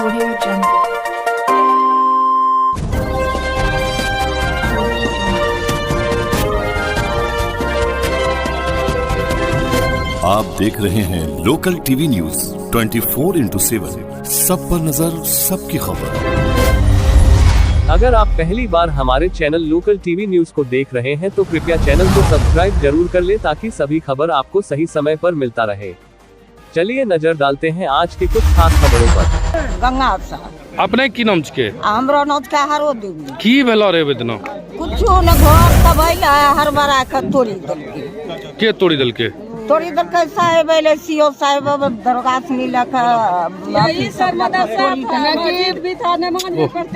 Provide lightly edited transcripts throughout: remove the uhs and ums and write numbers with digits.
Audio Jungle. आप देख रहे हैं लोकल टीवी न्यूज 24x7, सब पर नजर, सबकी खबर। अगर आप पहली बार हमारे चैनल लोकल टीवी न्यूज को देख रहे हैं तो कृपया चैनल को सब्सक्राइब जरूर कर ले ताकि सभी खबर आपको सही समय पर मिलता रहे। चलिए नजर डालते हैं आज के कुछ खास खबरों पर। गंगा साहब अपने की नाम के हमरा नाम का हरो देवी की भेलो रे बेदना कुछो न घर सब आइला हर बार का तोड़ी दल के तोड़ी दल के साहेब आइले सीओ साहेब दरगाह से मिलक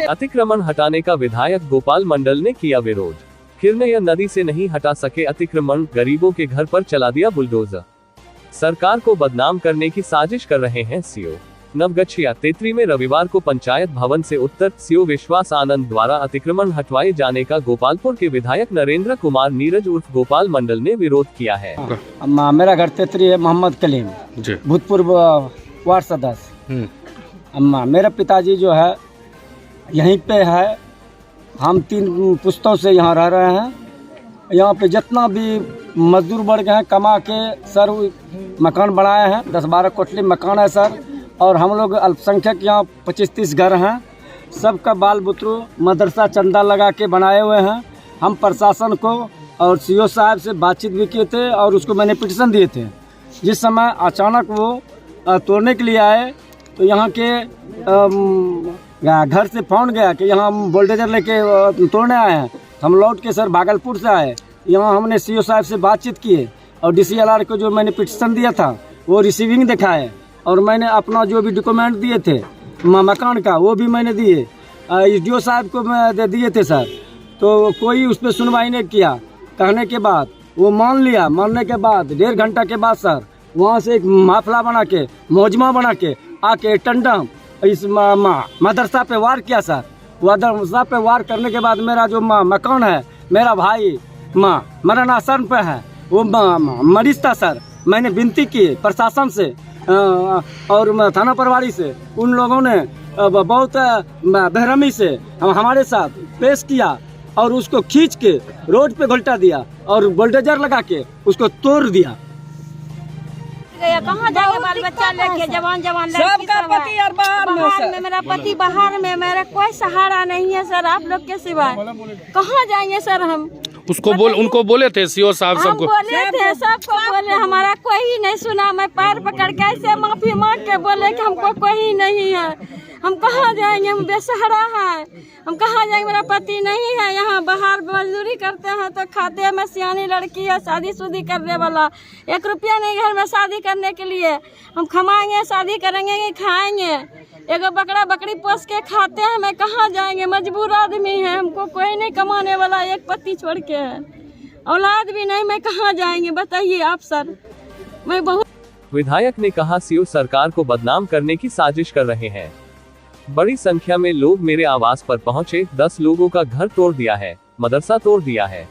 अतिक्रमण हटाने का विधायक गोपाल मंडल ने किया विरोध। खिरनैया नदी से नहीं हटा सके अतिक्रमण, गरीबों के घर पर चला दिया बुलडोजर। सरकार को बदनाम करने की साजिश कर रहे हैं सीओ। नवगछिया तेतरी में रविवार को पंचायत भवन से उत्तर सीओ विश्वास आनंद द्वारा अतिक्रमण हटवाए जाने का गोपालपुर के विधायक नरेंद्र कुमार नीरज उर्फ गोपाल मंडल ने विरोध किया है। अम्मा मेरा घर तेतरी है, मोहम्मद कलीम भूतपूर्व वार्ड सदस्य। अम्मा मेरे पिताजी जो है यहीं पे है, हम 3 पुश्तों से यहाँ रह रहे हैं। यहाँ पे जितना भी मजदूर वर्ग हैं कमा के सर मकान बनाए हैं, 10-12 कोठली मकान है सर। और हम लोग अल्पसंख्यक यहाँ 25-30 घर हैं। सबका बाल बुतरू मदरसा चंदा लगा के बनाए हुए हैं। हम प्रशासन को और सीओ साहब से बातचीत भी किए थे और उसको मैंने पिटीशन दिए थे। जिस समय अचानक वो तोड़ने के लिए आए तो यहाँ के घर से फोन गया कि यहाँ हम बुलडोजर लेके तोड़ने आए हैं। हम लौट के सर भागलपुर से आए, यहाँ हमने सीओ साहब से बातचीत किए और DCLR को जो मैंने पिटीशन दिया था वो रिसीविंग दिखाए और मैंने अपना जो भी डॉक्यूमेंट दिए थे मकान का वो भी मैंने दिए, SDO साहब को मैं दिए थे सर। तो कोई उस पर सुनवाई नहीं किया। कहने के बाद वो मान लिया। मानने के बाद 1.5 घंटा के बाद सर वहाँ से एक माफला बना के मोजमा बना के आके टंडम इस मदरसा पे वार किया सर। मदरसा पे वार करने के बाद मेरा जो मकान है, मेरा भाई मरण आसन पे है, वो मरीज था सर। मैंने विनती की प्रशासन से और थाना प्रभारी से, उन लोगों ने बहुत बेरहमी से हमारे साथ पेश किया और उसको खींच के रोड पे घुलटा दिया और बुलडोजर लगा के उसको तोड़ दिया। कहाँ जाएंगे बाल बच्चा लेके, जवान सबका पति और बाहर में, मेरा पति बाहर में, मेरा कोई सहारा नहीं है सर आप लोग के सिवाय। कहाँ जाएंगे सर हम? उनको बोले थे सीओ साहब सबको बोले थे, सबको बोले, हमारा कोई नहीं सुना। मैं पैर पकड़ के ऐसे माफी मांग के बोले कि हमको कोई नहीं है, हम कहाँ जाएंगे, हम बेसहारा हैं, हम कहाँ जाएंगे। मेरा पति नहीं है, यहाँ बाहर मजदूरी करते हैं तो खाते हैं। मैं सियानी लड़की है, शादी करने वाला, 1 रुपया नहीं घर में शादी करने के लिए। हम कमाएंगे, शादी करेंगे कि खाएंगे? एगो बकरी पोस के खाते हैं। मैं कहाँ जाएंगे, मजबूर आदमी है, हमको कोई नहीं कमाने वाला, एक पति छोड़ के है, औलाद भी नहीं। मैं कहाँ जाएंगे बताइए आप सर। मैं बहुत विधायक ने कहा सीओ सरकार को बदनाम करने की साजिश कर रहे हैं। बड़ी संख्या में लोग मेरे आवास पर पहुंचे, 10 लोगों का घर तोड़ दिया है, मदरसा तोड़ दिया है।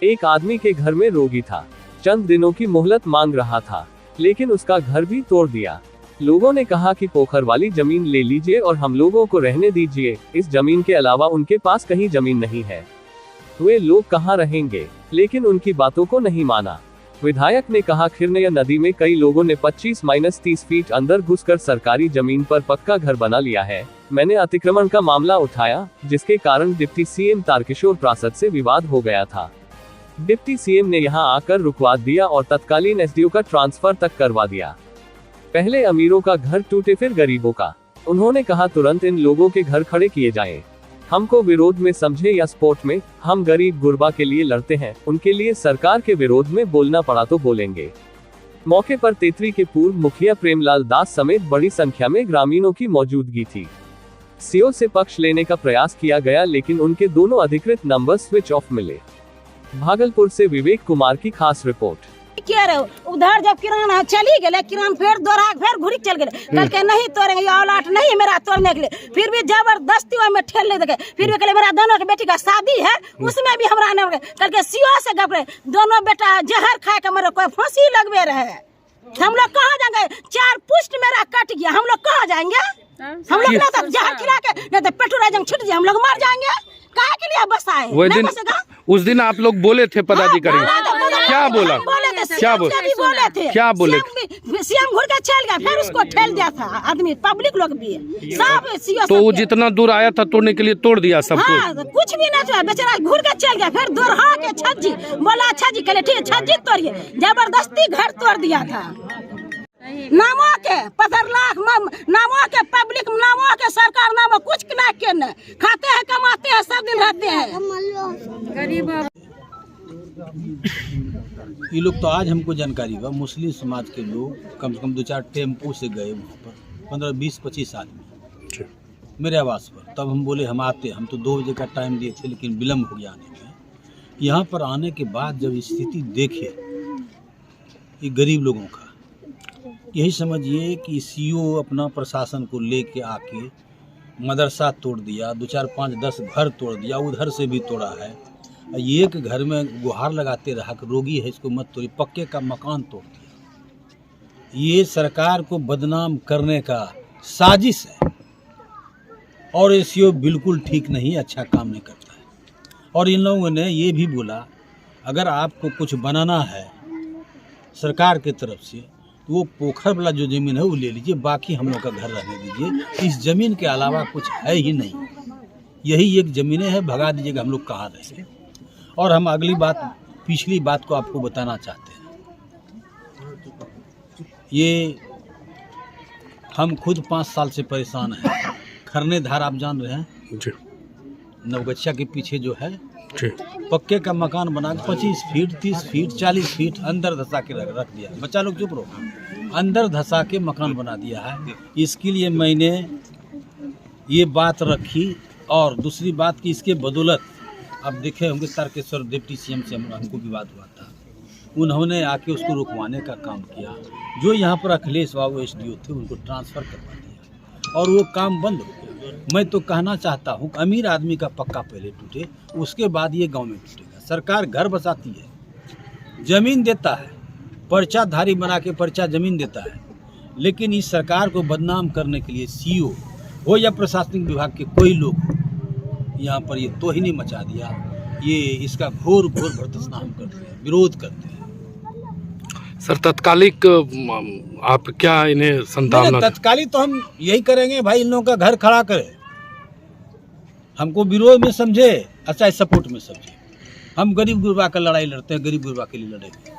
एक आदमी के घर में रोगी था, चंद दिनों की मोहलत मांग रहा था, लेकिन उसका घर भी तोड़ दिया। लोगों ने कहा कि पोखर वाली जमीन ले लीजिए और हम लोगों को रहने दीजिए। इस जमीन के अलावा उनके पास कहीं जमीन नहीं है, वे लोग कहाँ रहेंगे? लेकिन उनकी बातों को नहीं माना। विधायक ने कहा खिरनैया नदी में कई लोगों ने 25-30 फीट अंदर घुसकर सरकारी जमीन पर पक्का घर बना लिया है। मैंने अतिक्रमण का मामला उठाया, जिसके कारण डिप्टी सीएम तारकिशोर प्रसाद से विवाद हो गया था। डिप्टी सीएम ने यहां आकर रुकवा दिया और तत्कालीन SDO का ट्रांसफर तक करवा दिया। पहले अमीरों का घर टूटे फिर गरीबों का। उन्होंने कहा तुरंत इन लोगों के घर खड़े किए जाएं। हमको विरोध में समझे या सपोर्ट में, हम गरीब गुरबा के लिए लड़ते हैं, उनके लिए सरकार के विरोध में बोलना पड़ा तो बोलेंगे। मौके पर तेतरी के पूर्व मुखिया प्रेमलाल दास समेत बड़ी संख्या में ग्रामीणों की मौजूदगी थी। सीओ से पक्ष लेने का प्रयास किया गया लेकिन उनके दोनों अधिकृत नंबर स्विच ऑफ मिले। भागलपुर से विवेक कुमार की खास रिपोर्ट। उधर जब किरान चली गए, किरान फिर दोहरा फिर घुरी चल गए, कल के नहीं तोड़ेंगे, औलाद नहीं मेरा तोड़ने के लिए। फिर भी जबरदस्ती में ठेल नहीं देंगे। फिर भी कल मेरा दोनों के बेटी का शादी है, उसमें भी हमरा नहीं कल के सीओ से गपरे दोनों बेटा जहर खा के मेरे कोई फांसी लगवे रहे। हम लोग कहाँ जाएंगे? 4 पुष्ट मेरा कट गया, हम लोग कहाँ जाएंगे? हम लोग ना तो जहर खिला के नहीं तो पेट्रोल जंग छिट जाए हम लोग मर जाएंगे। काहे के लिए बस आए? वो दिन उस दिन आप लोग बोले थे पदाधिकारी, क्या बोला? क्या बोले थे? क्या बोले? सीएम घूर के चल गया, फिर उसको ठेल दिया था आदमी, पब्लिक लोग भी सब सीओ। तो वो जितना दूर आया था तोड़ने के लिए तोड़ दिया सब कुछ? हाँ, कुछ भी नहीं, बेचारा घूर के चल गया। फिर दोहरा के छज्जी बोला, अच्छा जी कहले ठीक है छज्जी तोड़िए, जबरदस्ती घर तोड़ दिया था। नामों के 15 लाख नामों के पब्लिक, नामों के सरकार, नामों कुछ ना के न खाते हैं, कमाते हैं, सब दिन रहते हैं गरीब। ये लोग तो आज हमको जानकारी हुआ, मुस्लिम समाज के लोग कम से कम 2-4 टेम्पो से गए वहाँ पर, 15-20-25 आदमी मेरे आवास पर। तब हम बोले हम आते, हम तो 2 बजे का टाइम दिए थे लेकिन विलम्ब हो गया आने में। यहाँ पर आने के बाद जब स्थिति देखे ये गरीब लोगों का, यही समझिए कि सीओ अपना प्रशासन को लेके आके मदरसा तोड़ दिया, 2-4-5-10 घर तोड़ दिया, उधर से भी तोड़ा है। एक घर में गुहार लगाते रहा कि रोगी है इसको मत तोड़िए, पक्के का मकान तोड़ दिया। ये सरकार को बदनाम करने का साजिश है और ये सीओ बिल्कुल ठीक नहीं, अच्छा काम नहीं करता है। और इन लोगों ने ये भी बोला अगर आपको कुछ बनाना है सरकार की तरफ से तो वो पोखर वाला जो ज़मीन है वो ले लीजिए, बाकी हम लोग का घर रहने दीजिए। इस ज़मीन के अलावा कुछ है ही नहीं, यही एक ज़मीनें है, भगा दीजिएगा, हम लोग कहाँ रहेंगे। और हम अगली बात, पिछली बात को आपको बताना चाहते हैं। ये हम खुद 5 साल से परेशान हैं। खरने धार आप जान रहे हैं जी, नवगछिया के पीछे जो है जी, पक्के का मकान बना के 25 फीट 30 फीट 40 फीट अंदर धसा के रख दिया। बच्चा लोग चुप रहो, अंदर धसा के मकान बना दिया है। इसके लिए मैंने ये बात रखी। और दूसरी बात कि इसके बदौलत आप देखे होंगे तारकेश्वर डिप्टी सीएम से हमको विवाद हुआ था, उन्होंने आके उसको रुकवाने का काम किया। जो यहाँ पर अखिलेश बाबू एसडीओ थे उनको ट्रांसफ़र करवा दिया और वो काम बंद हो गया। मैं तो कहना चाहता हूँ अमीर आदमी का पक्का पहले टूटे, उसके बाद ये गांव में टूटेगा। सरकार घर बसाती है, ज़मीन देता है, पर्चाधारी बना के पर्चा ज़मीन देता है, लेकिन इस सरकार को बदनाम करने के लिए सीओ हो या प्रशासनिक विभाग के कोई लोग यहाँ पर ये तोहिनी मचा दिया। ये इसका घोर भर्त्सना हम करते हैं, विरोध करते हैं। सर तत्कालिक आप क्या इन्हें संतावना? तत्कालिक तो हम यही करेंगे भाई, इन लोगों का घर खड़ा करे, हमको विरोध में समझे, अच्छा सपोर्ट में समझे। हम गरीब गुरबा का लड़ाई लड़ते हैं, गरीब गुरबा के लिए लड़ेंगे।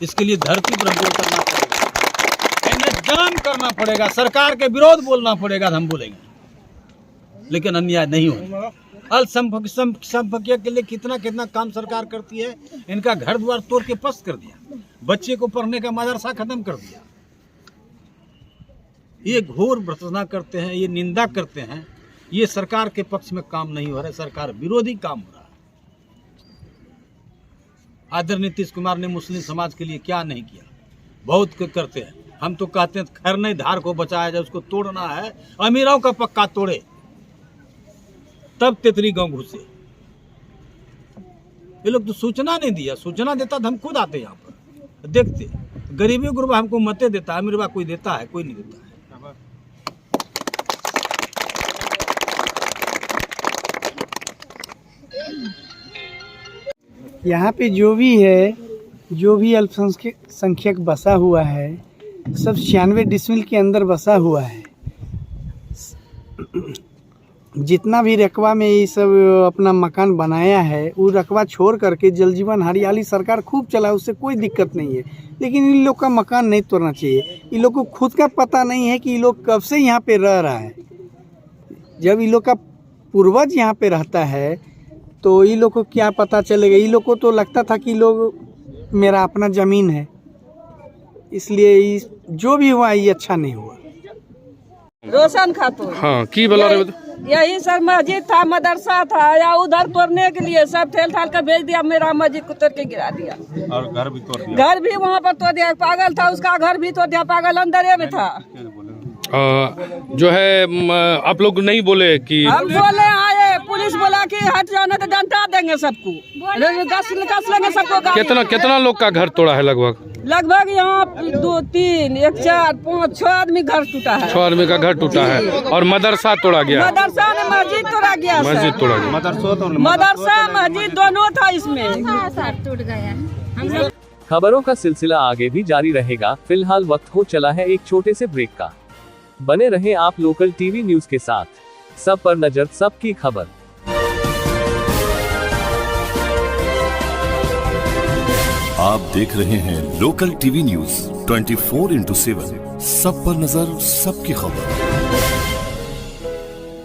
इसके लिए धरती पर हमको करना पड़ेगा, इंतजाम करना पड़ेगा, सरकार के विरोध बोलना पड़ेगा, हम बोलेंगे, लेकिन अन्याय नहीं होगा। अल्पसंख्यक के लिए कितना कितना काम सरकार करती है। इनका घर द्वार तोड़ के पस्त कर दिया, बच्चे को पढ़ने का मदरसा खत्म कर दिया। ये घोर भ्रष्टाचार करते हैं, ये निंदा करते हैं। ये सरकार के पक्ष में काम नहीं हो रहा है, सरकार विरोधी काम हो रहा है। आदरणीय नीतीश कुमार ने मुस्लिम समाज के लिए क्या नहीं किया, बहुत करते हैं। हम तो कहते हैं खरने धार को बचाया जाए, उसको तोड़ना है, अमीरों का पक्का तोड़े, तब तेतरी गांव घुसे। ये लोग तो सूचना नहीं दिया, सूचना देता तो हम खुद आते यहाँ पर देखते। गरीबी गुरबा हमको मते देता है, अमीरबा कोई देता है? कोई नहीं देता है। यहाँ पे जो भी है, जो भी अल्पसंख्यक बसा हुआ है, सब 96 डिसमिल के अंदर बसा हुआ है। जितना भी रकबा में ये सब अपना मकान बनाया है, वो रकबा छोड़ करके जल जीवन हरियाली सरकार खूब चला, उससे कोई दिक्कत नहीं है। लेकिन इन लोग का मकान नहीं तोड़ना चाहिए। इन लोग को खुद का पता नहीं है कि ये लोग कब से यहाँ पे रह रहा है। जब इन लोग का पूर्वज यहाँ पे रहता है तो इन लोग को क्या पता चलेगा। इन लोग को तो लगता था कि लोग मेरा अपना ज़मीन है, इसलिए जो भी हुआ ये अच्छा नहीं हुआ। रोशन खातून। हाँ की बोला रहे? यही सर मस्जिद था, मदरसा था, या उधर तोड़ने के लिए सब ठेल ठाल कर भेज दिया। मेरा मस्जिद को तोड़ के गिरा दिया और घर भी तोड़ दिया। घर भी वहाँ पर तोड़ दिया। पागल था, उसका घर भी तोड़ दिया, पागल अंदर में था। जो है आप लोग नहीं बोले कि? हम बोले आए, पुलिस बोला कि हट जाना तो डंटा देंगे सबको, कस लेंगे सबको। कितना लोग का घर तोड़ा है लगभग? लगभग यहाँ 2, 3, 1, 4, 5, 6 आदमी घर टूटा है। 6 आदमी का घर टूटा है और मदरसा तोड़ा गया। मदरसा ने मस्जिद तोड़ा गया। मस्जिद तोड़ा गया। मदरसा मस्जिद दोनों था इसमें। टूट गया। खबरों का सिलसिला आगे भी जारी रहेगा। फिलहाल वक्त हो चला है एक छोटे से ब्रेक का। बने रहे आप लोकल टीवी न्यूज के साथ। सब पर नजर, सबकी खबर। आप देख रहे हैं लोकल टीवी न्यूज 24x7। सब पर नजर, सबकी खबर।